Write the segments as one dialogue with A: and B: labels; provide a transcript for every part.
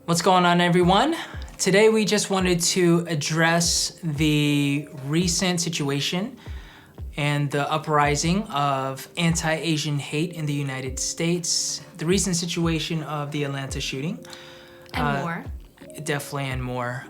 A: What's going on, everyone? Today we just wanted to address the recent situation and the uprising of anti-Asian hate in the United States, the recent situation of the Atlanta shooting.
B: And more.
A: Definitely, and more.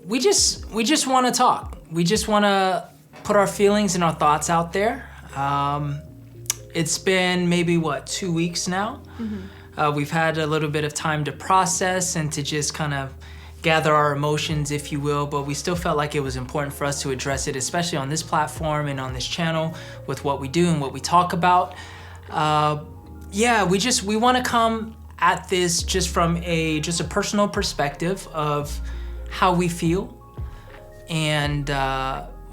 A: We just want to talk. We just want to put our feelings and our thoughts out there. It's been maybe, 2 weeks now? Mm-hmm. We've had a little bit of time to process and to just kind of gather our emotions, if you will, but we still felt like it was important for us to address it, especially on this platform and on this channel with what we do and what we talk about. We want to come at this just from a personal perspective of how we feel. And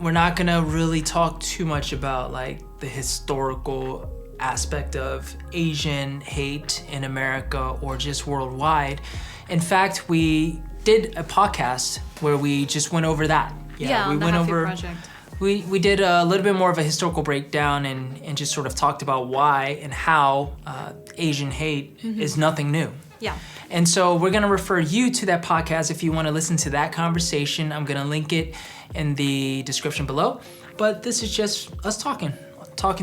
A: we're not gonna really talk too much about like the historical aspect of Asian hate in America or just worldwide. In fact, we did a podcast where we just went over that.
B: We went over project.
A: We did a little bit more of a historical breakdown and just sort of talked about why and how Asian hate is nothing new.
B: Yeah.
A: And so we're gonna refer you to that podcast if you wanna listen to that conversation. I'm gonna link it in the description below. But this is just us talking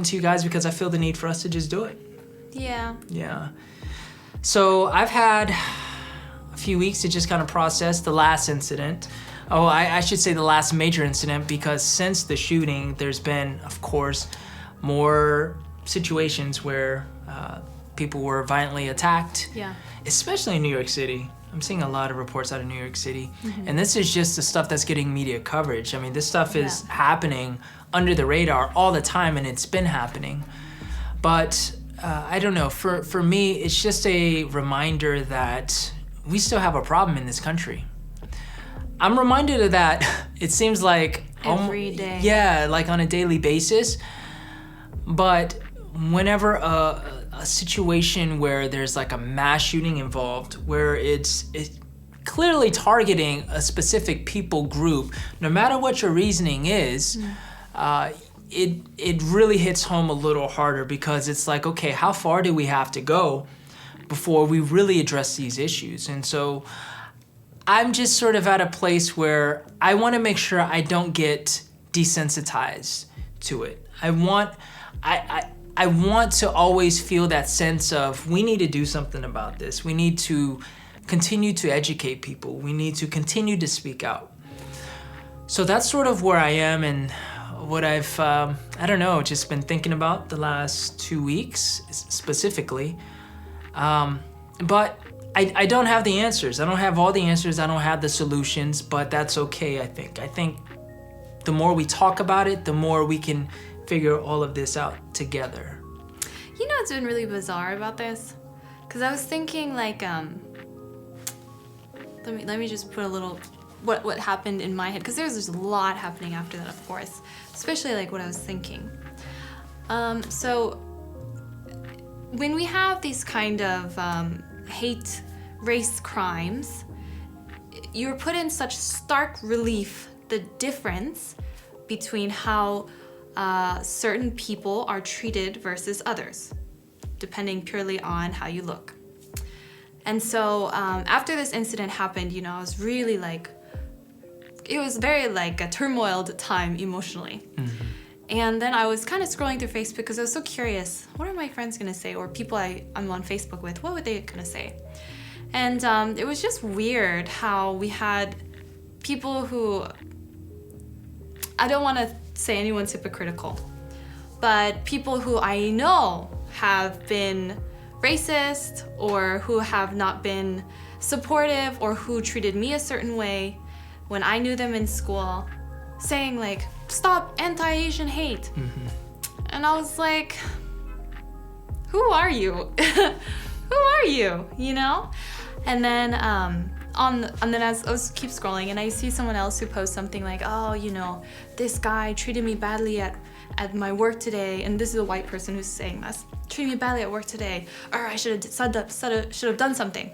A: to you guys because I feel the need for us to just do it.
B: Yeah.
A: Yeah. So I've had a few weeks to just kind of process the last incident. I should say the last major incident, because since the shooting, there's been, of course, more situations where people were violently attacked.
B: Yeah.
A: Especially in New York City. I'm seeing a lot of reports out of New York City. Mm-hmm. And this is just the stuff that's getting media coverage. I mean, this stuff is happening under the radar all the time, and it's been happening. But I don't know, for me, it's just a reminder that we still have a problem in this country. I'm reminded of that, it seems like
B: every day.
A: Yeah, like on a daily basis. But whenever a situation where there's like a mass shooting involved, where it's clearly targeting a specific people group, no matter what your reasoning is, it really hits home a little harder, because it's like, okay, how far do we have to go before we really address these issues? And so I'm just sort of at a place where I want to make sure I don't get desensitized to it. I want to always feel that sense of, we need to do something about this. We need to continue to educate people. We need to continue to speak out. So that's sort of where I am and what I've, just been thinking about the last 2 weeks specifically. But I don't have the answers. I don't have all the answers. I don't have the solutions, but that's okay, I think. I think the more we talk about it, the more we can figure all of this out together.
B: You know what's been really bizarre about this? Because I was thinking like, let me just put a little, what happened in my head, because there's a lot happening after that, of course, especially like what I was thinking. So when we have these kind of hate race crimes, you're put in such stark relief the difference between how certain people are treated versus others, depending purely on how you look. And so after this incident happened, I was really it was very like a turmoiled time emotionally. Mm-hmm. And then I was kind of scrolling through Facebook because I was so curious, what are my friends gonna say, or people I'm on Facebook with, what were they gonna say? And it was just weird how we had people who, I don't want to say anyone's hypocritical, but people who I know have been racist or who have not been supportive or who treated me a certain way when I knew them in school, saying like, stop anti-Asian hate. Mm-hmm. And I was like, who are you? Who are you? And then as I was keep scrolling, and I see someone else who posts something like, this guy treated me badly at my work today, and this is a white person who's saying this, treated me badly at work today, or I should have done something.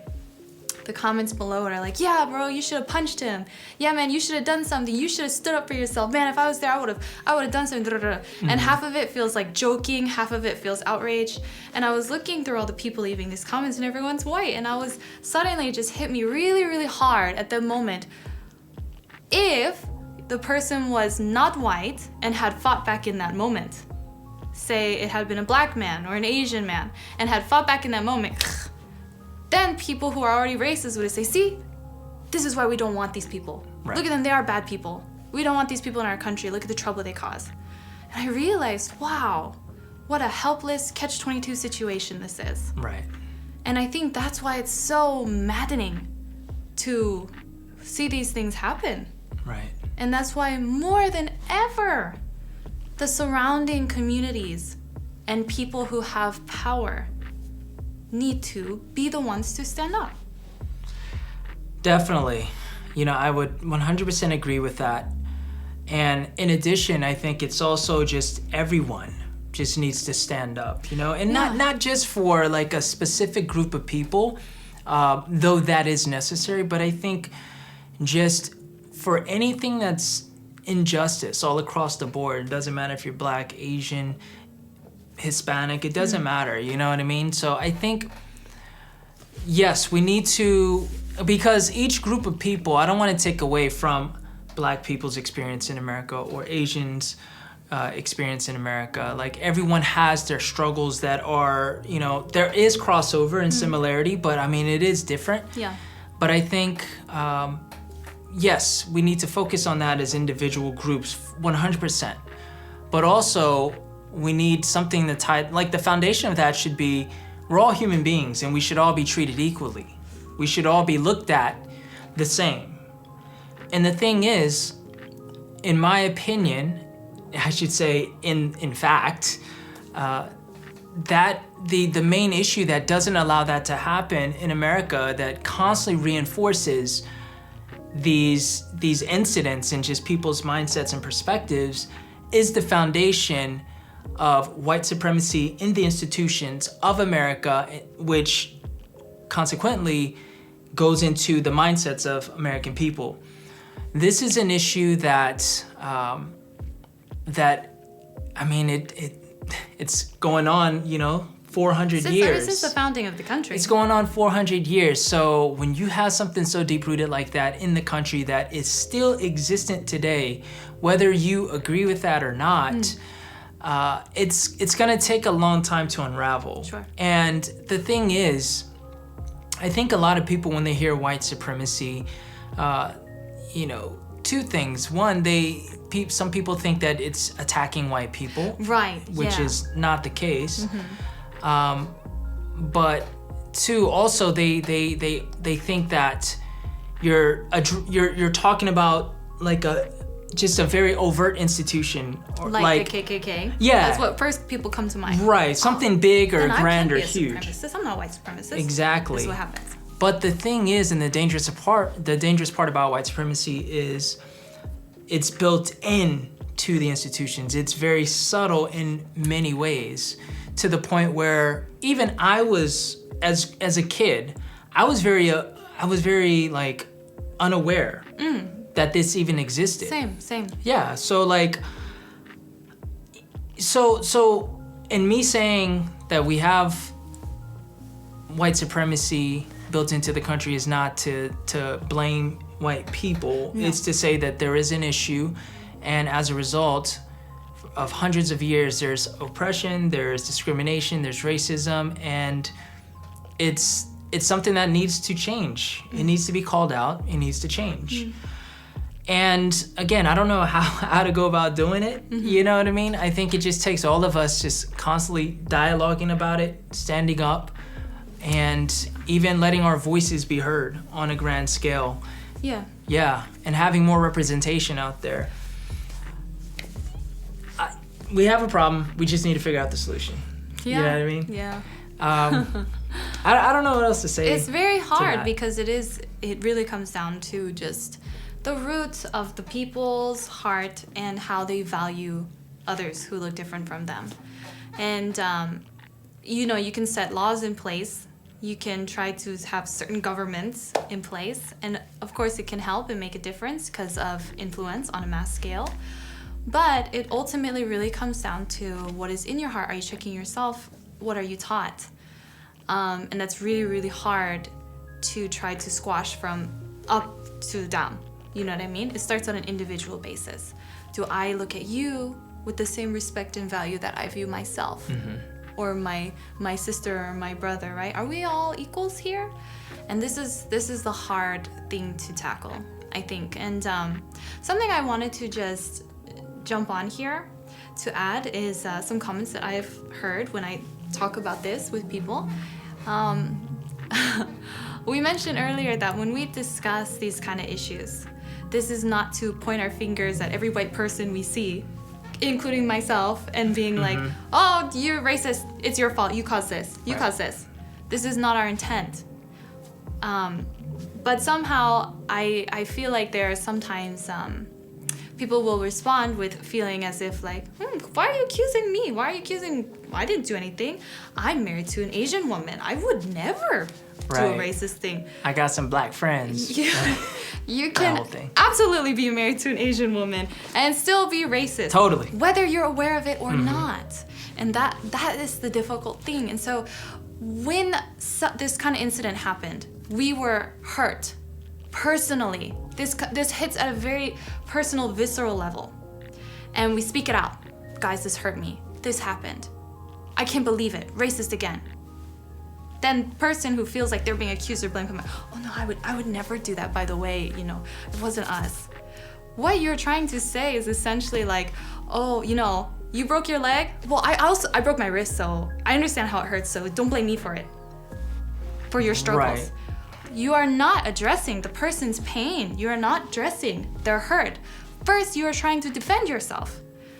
B: the comments below are like, yeah, bro, you should have punched him. Yeah, man, you should have done something. You should have stood up for yourself. Man, if I was there, I would have done something. And half of it feels like joking, half of it feels outrage. And I was looking through all the people leaving these comments, and everyone's white. And I was suddenly, it just hit me really, really hard at the moment. If the person was not white and had fought back in that moment, say it had been a black man or an Asian man and had fought back in that moment, then people who are already racist would say, see, this is why we don't want these people.
A: Right.
B: Look at them, they are bad people. We don't want these people in our country. Look at the trouble they cause. And I realized, wow, what a helpless catch-22 situation this is.
A: Right.
B: And I think that's why it's so maddening to see these things happen.
A: Right.
B: And that's why more than ever, the surrounding communities and people who have power need to be the ones to stand up.
A: Definitely. I would 100% agree with that. And in addition, I think it's also just everyone just needs to stand up, and not just for like a specific group of people, though that is necessary, but I think just for anything that's injustice all across the board. It doesn't matter if you're black, Asian, Hispanic, it doesn't matter, you know what I mean? So I think, yes, we need to, because each group of people, I don't want to take away from black people's experience in America or Asians' experience in America. Like everyone has their struggles that are, there is crossover and similarity, but I mean, it is different.
B: Yeah.
A: But I think, yes, we need to focus on that as individual groups, 100%. But also, we need something to tie, like the foundation of that should be, we're all human beings and we should all be treated equally. We should all be looked at the same. And the thing is, in my opinion, I should say in fact, that the main issue that doesn't allow that to happen in America, that constantly reinforces these incidents and just people's mindsets and perspectives, is the foundation of white supremacy in the institutions of America, which consequently goes into the mindsets of American people. This is an issue that it's going on, 400 years.
B: Since the founding of the country.
A: It's going on 400 years. So when you have something so deep-rooted like that in the country that is still existent today, whether you agree with that or not, it's going to take a long time to unravel.
B: Sure.
A: And the thing is, I think a lot of people, when they hear white supremacy, two things. One, some people think that it's attacking white people.
B: Right,
A: which is not the case. But two, also they think that you're talking about like just a very overt institution, or
B: like the KKK.
A: Yeah,
B: that's what first people come to mind.
A: Right, something big or grand or huge.
B: I'm not a white supremacist.
A: Exactly.
B: This is what happens.
A: But the thing is, and the dangerous part about white supremacy is, it's built in to the institutions. It's very subtle in many ways, to the point where even I was, as a kid, I was very like unaware that this even existed.
B: Same.
A: Yeah. So like, so in me saying that we have white supremacy built into the country is not to blame white people. No. It's to say that there is an issue, and as a result of hundreds of years, there's oppression, there's discrimination, there's racism, and it's something that needs to change. It needs to be called out. It needs to change. And again, I don't know how to go about doing it. You know what I mean? I think it just takes all of us just constantly dialoguing about it, standing up, and even letting our voices be heard on a grand scale. Yeah, and having more representation out there. We have a problem. We just need to figure out the solution.
B: Yeah.
A: You know what I mean?
B: Yeah.
A: I don't know what else to say.
B: It's very hard because it really comes down to just the roots of the people's heart and how they value others who look different from them. And, you can set laws in place. You can try to have certain governments in place. And of course, it can help and make a difference because of influence on a mass scale. But it ultimately really comes down to what is in your heart. Are you checking yourself? What are you taught? And that's really, really hard to try to squash from up to down. You know what I mean? It starts on an individual basis. Do I look at you with the same respect and value that I view myself? Or my sister or my brother, right? Are we all equals here? And this is the hard thing to tackle, I think. And something I wanted to just jump on here to add is some comments that I've heard when I talk about this with people. We mentioned earlier that when we discuss these kind of issues, this is not to point our fingers at every white person we see, including myself, and being like, oh, you're racist, it's your fault, you caused this, you caused this. This is not our intent. But somehow I feel like there are sometimes people will respond with feeling as if like, why are you accusing me? Why are you accusing, I didn't do anything. I'm married to an Asian woman. I would never do a racist thing.
A: I got some black friends.
B: You can absolutely be married to an Asian woman and still be racist.
A: Totally.
B: Whether you're aware of it or not. And that is the difficult thing. And so when this kind of incident happened, we were hurt personally. This hits at a very personal, visceral level. And we speak it out. Guys, this hurt me. This happened. I can't believe it. Racist again. Then person who feels like they're being accused or blamed, oh no, I would never do that, by the way, you know, it wasn't us. What you're trying to say is essentially like, oh, you know, you broke your leg? Well, I broke my wrist, so I understand how it hurts, so don't blame me for it. For your struggles.
A: Right.
B: You are not addressing the person's pain. You are not addressing their hurt. First, you are trying to defend yourself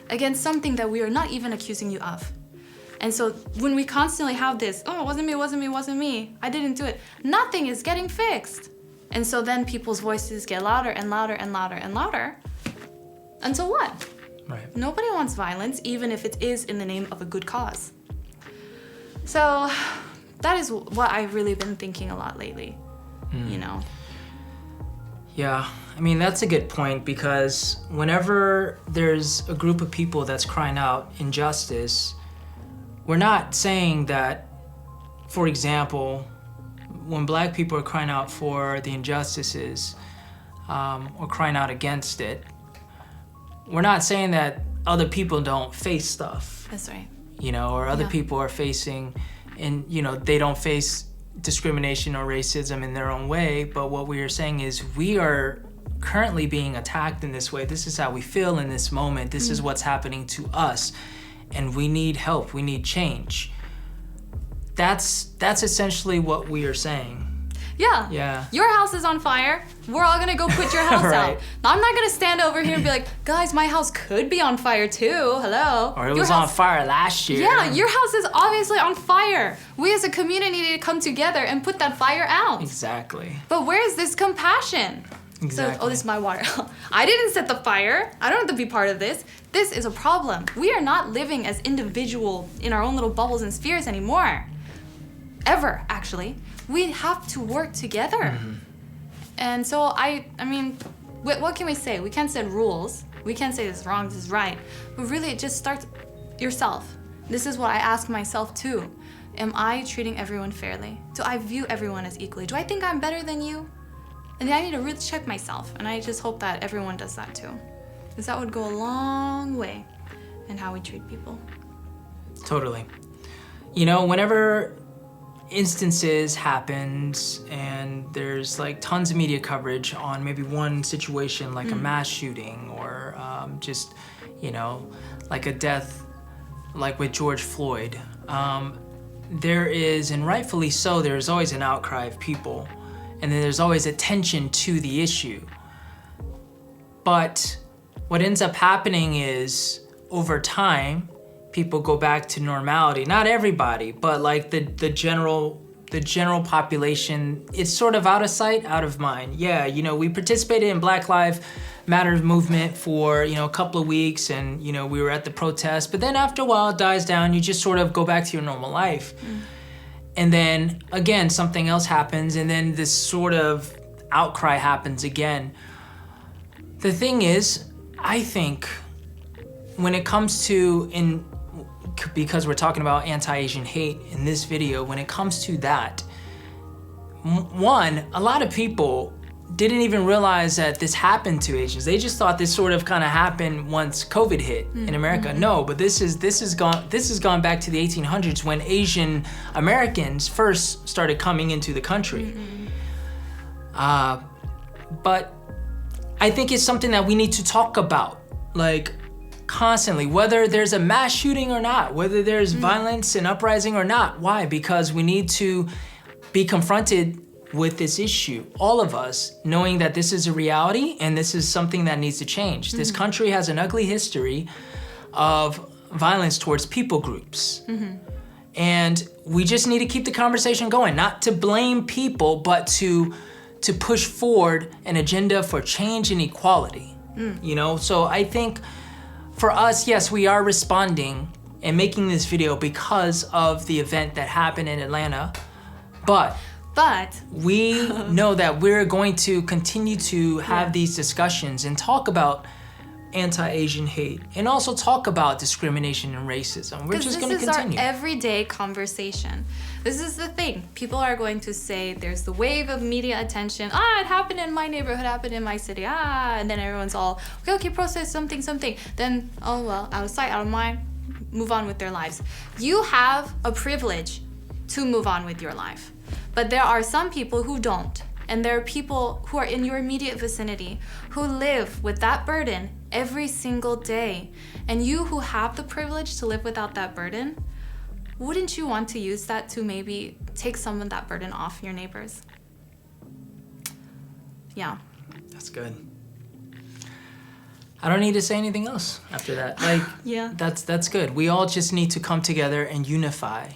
B: against something that we are not even accusing you of. And so when we constantly have this, oh, it wasn't me, I didn't do it, nothing is getting fixed. And so then people's voices get louder and louder and louder and louder. Until what?
A: Right.
B: Nobody wants violence, even if it is in the name of a good cause. So that is what I've really been thinking a lot lately, you know?
A: Yeah, I mean, that's a good point, because whenever there's a group of people that's crying out injustice, we're not saying that, for example, when black people are crying out for the injustices or crying out against it, we're not saying that other people don't face stuff.
B: That's right.
A: You know, or other people are facing, and, you know, they don't face discrimination or racism in their own way, but what we are saying is we are currently being attacked in this way. This is how we feel in this moment. This is what's happening to us. And we need help, we need change. That's essentially what we are saying.
B: Yeah. Your house is on fire. We're all gonna go put your house
A: Right.
B: out. Now, I'm not gonna stand over here and be like, guys, my house could be on fire too. Hello.
A: Or it was on fire last year.
B: Yeah, your house is obviously on fire. We as a community need to come together and put that fire out.
A: Exactly.
B: But where is this compassion?
A: Exactly.
B: So, oh, this is my water. I didn't set the fire. I don't have to be part of this. This is a problem. We are not living as individual in our own little bubbles and spheres anymore. Ever, actually. We have to work together. And so I mean, what can we say? We can't set rules. We can't say this is wrong, this is right. But really, it just starts yourself. This is what I ask myself too. Am I treating everyone fairly? Do I view everyone as equally? Do I think I'm better than you? And I need to really check myself, and I just hope that everyone does that too. Because that would go a long way in how we treat people.
A: Totally. You know, whenever instances happens and there's like tons of media coverage on maybe one situation, like a mass shooting or just, you know, like a death like with George Floyd, there is, and rightfully so, there's always an outcry of people. And then there's always attention to the issue. But what ends up happening is, over time, people go back to normality. Not everybody, but like the general population, it's sort of out of sight, out of mind. Yeah, you know, we participated in Black Lives Matter movement for, you know, a couple of weeks, and, you know, we were at the protest, but then after a while it dies down, you just sort of go back to your normal life. And then again, something else happens, and then this sort of outcry happens again. The thing is, I think when it comes to, because we're talking about anti-Asian hate in this video, when it comes to that, one, a lot of people didn't even realize that this happened to Asians. They just thought this sort of kind of happened once COVID hit in America. No, but this has gone back to the 1800s when Asian Americans first started coming into the country. But I think it's something that we need to talk about, like, constantly, whether there's a mass shooting or not, whether there's violence and uprising or not. Why? Because we need to be confronted with this issue, all of us, knowing that this is a reality and this is something that needs to change. This country has an ugly history of violence towards people groups. And we just need to keep the conversation going, not to blame people, but to push forward an agenda for change and equality. You know, so I think for us, yes, we are responding and making this video because of the event that happened in Atlanta, but we know that we're going to continue to have these discussions and talk about anti-Asian hate and also talk about discrimination and racism. We're just going to continue.
B: This is our everyday conversation. This is the thing. People are going to say there's the wave of media attention. It happened in my neighborhood, happened in my city. And then everyone's all, okay, process something. Then, oh well, out of sight, out of mind, move on with their lives. You have a privilege to move on with your life. But there are some people who don't. And there are people who are in your immediate vicinity who live with that burden every single day. And you who have the privilege to live without that burden, wouldn't you want to use that to maybe take some of that burden off your neighbors? Yeah.
A: That's good. I don't need to say anything else after that. Like, that's good. We all just need to come together and unify.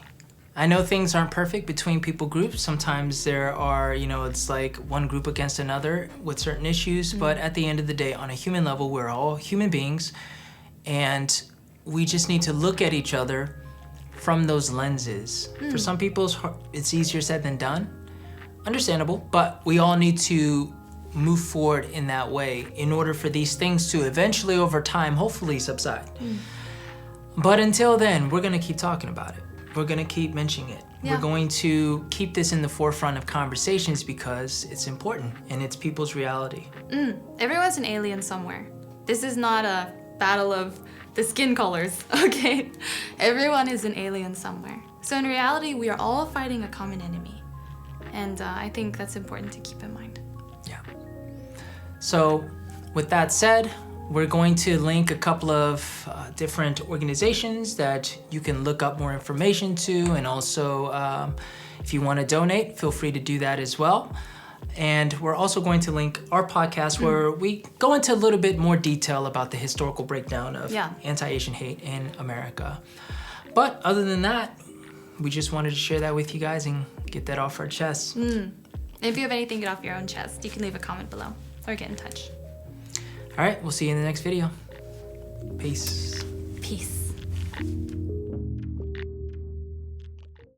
A: I know things aren't perfect between people groups. Sometimes there are, it's like one group against another with certain issues. But at the end of the day, on a human level, we're all human beings. And we just need to look at each other from those lenses. For some people, it's easier said than done. Understandable. But we all need to move forward in that way in order for these things to eventually, over time, hopefully subside. But until then, we're going to keep talking about it. We're going to keep mentioning it. We're going to keep this in the forefront of conversations because it's important and it's people's reality.
B: Everyone's an alien somewhere. This is not a battle of the skin colors, okay? Everyone is an alien somewhere. So in reality, we are all fighting a common enemy. And I think that's important to keep in mind.
A: Yeah. So with that said, we're going to link a couple of different organizations that you can look up more information to, and also if you want to donate, feel free to do that as well. And we're also going to link our podcast where we go into a little bit more detail about the historical breakdown of anti-Asian hate in America. But other than that, we just wanted to share that with you guys and get that off our chests.
B: And if you have anything to get off your own chest, you can leave a comment below or get in touch.
A: All right, we'll see you in the next video. Peace.
B: Peace.